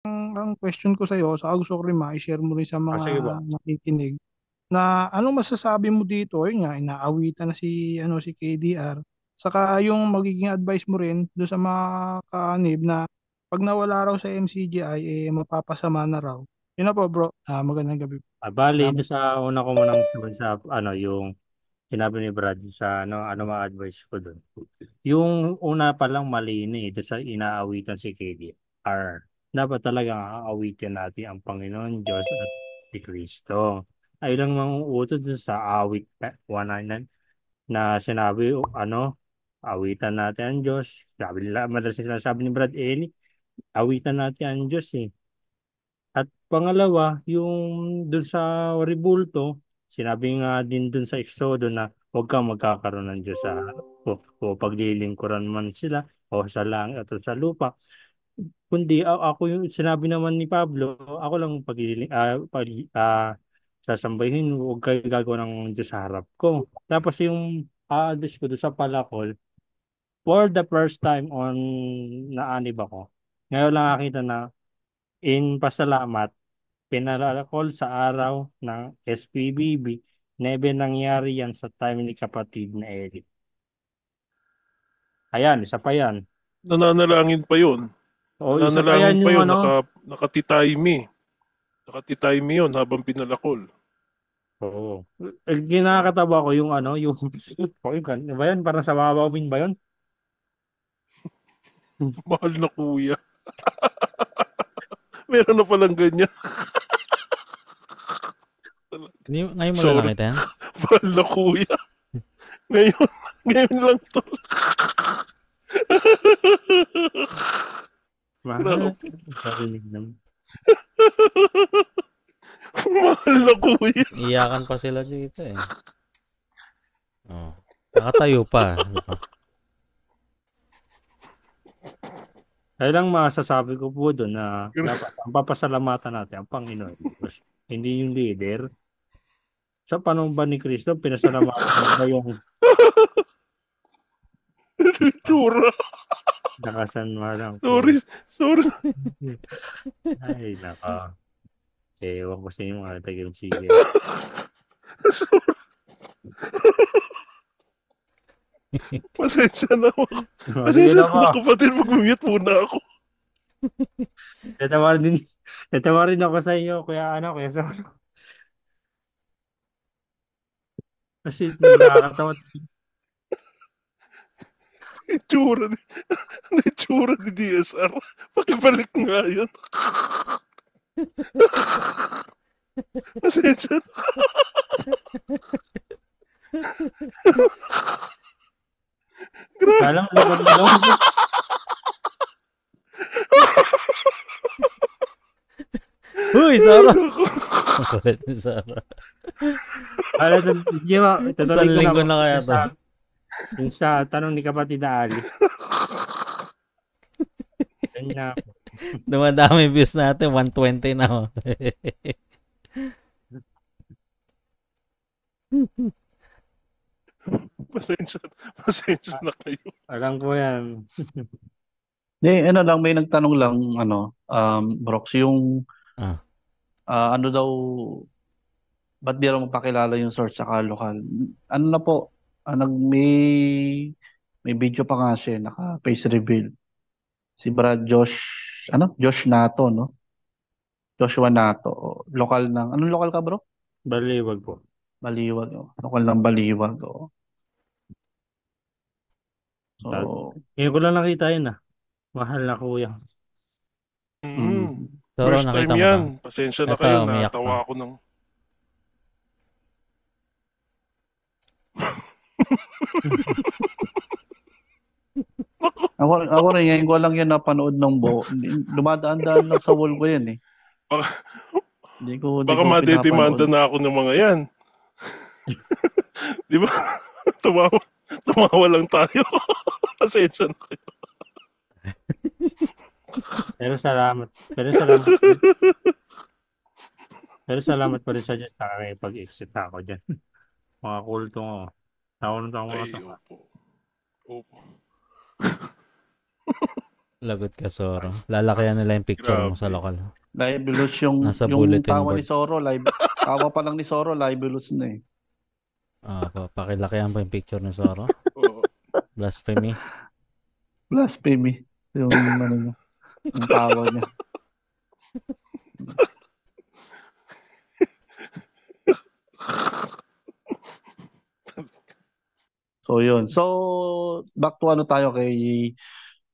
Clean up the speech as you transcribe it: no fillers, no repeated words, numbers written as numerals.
Ang question ko sa'yo, saka gusto ko rin mai-share mo rin sa Ah, mga sige ba? nakikinig, na anong masasabi mo dito? Yun nga, inaawitan na si KDR. Saka yung magiging advice mo rin doon sa mga kaanib na pag nawala raw sa MCGI, mapapasama na raw. Yun na po bro. Magandang gabi po. Bali, ito Salamat. sa una ko munang sabi sa yung sinabi ni Brad sa ano ma-advise ko doon. Yung una pa lang mali na ito sa inaawitan si KDR. Dapat talaga aawitin natin ang Panginoon Diyos at si Kristo. Ay lang manguutos dun sa awit 199 na sinabi, awitan natin ang Diyos. Sabi nila, madalas sinasabi ni Brad Eli, awitan natin ang Diyos eh. At pangalawa, yung dun sa Ribulto, sinabi nga din dun sa Exodo na huwag kang magkakaroon ng Diyos sa o paglilingkuran man sila o sa langit at sa lupa. Kundi ako yung sinabi naman ni Pablo, ako lang sasambahin, huwag kayo gagawa ng Diyos sa harap ko. Tapos yung address ko doon sa Palakol, for the first time naanib ako. Ngayon lang nakita na in pasalamat pinalakol sa araw ng SPBB, nebe nangyari yan sa time ni kapatid na Eric. Ayan, isa pa yan. Nananalangin pa yun. O isa pa Nananalangin yan pa yung yun, ano. nakatitaymi. Nakatitaymi yun habang pinalakol. Oo. Ginakataba ko yung yung ano ba yan? Parang sa babawin ba yun? Mahal na kuya. Meron na palang ganyan. Ngayon mo lang Sorry, nakita yan? mahal na kuya. Ngayon, ngayon lang to. Mahal. Grabe. Parinig naman. Mahal na kuya. Iyakan pa sila dito eh. Oh. Nakatayo pa. Ano pa? Kaya lang masasabi ko po doon na dapat ang papasalamatan natin ang Panginoon. Hindi yung leader. Sa panahon ba ni Kristo, pinasalamatan mo ba yung Tsura. nakasan mo lang po? Sorry, sorry. Ay, naka. Ewan ko sa inyo mga tagal sige. Pasensya na ako. Sige Pasensya na na po. mga kapatid. Mag-mute muna ako. Natawa din. Natawa rin ako sa inyo, kuya sa kasi nakakatawa. Itsura ni, itsura ni DSR. Pakibalik nga yun. Pasensya na. Grabe. Alam, laban mo lang. Uy, Sarah! Kulit ni Sarah. Alam, sige ba, tutuloy Isang ko na linggo po. na kaya to. Yung sa tanong ni kapatid na Ali. Yan na. Dumadami views natin. 120 na. Oh. Pasensya na kayo. Alam ko yan. Ano lang, may nagtanong lang, Brox, yung Ah. ano daw, ba't di raw magpakilala yung source sa lokal? Ano na po, may video pa nga siya, naka-face reveal. Si Brad Josh, Josh Nato, no? Joshua Nato, lokal ng, anong lokal ka bro? Baliwag po. Baliwag, oh. Lokal ng Baliwag, oh. So, Ngayon ko lang nakita yun Mahal na kuya. Saro, First time nakita mo yan. na. Pasensya na Eto, kayo. umiyak Natawa pa. ako ng... ako rin, ngayon ko lang yan napanood ng buo. Dumadaan-daan lang sa wall ko yan eh. Hindi ko Baka madedemanda pinapanood. na ako ng mga yan. Di ba? Tumawa lang tayo. Pasensya na kayo. Pero salamat. Pero salamat pa rin sa dyan. Pag-exit ako dyan. Mga kulto ko. Nakunod ako mga Ay, tama. opo. Lagot ka, Soro. Lalakihan nila yung picture mo sa Grabe. lokal. Libelous yung Nasa yung bulletin tawa ni board. Soro, tawa pa lang ni Soro, libelous na eh. Pakilakihan pa yung picture ni Soro. Oo. Blasphemy. Blasphemy. Yung ano niya, yung tawa niya. So yun. So back to ano tayo kay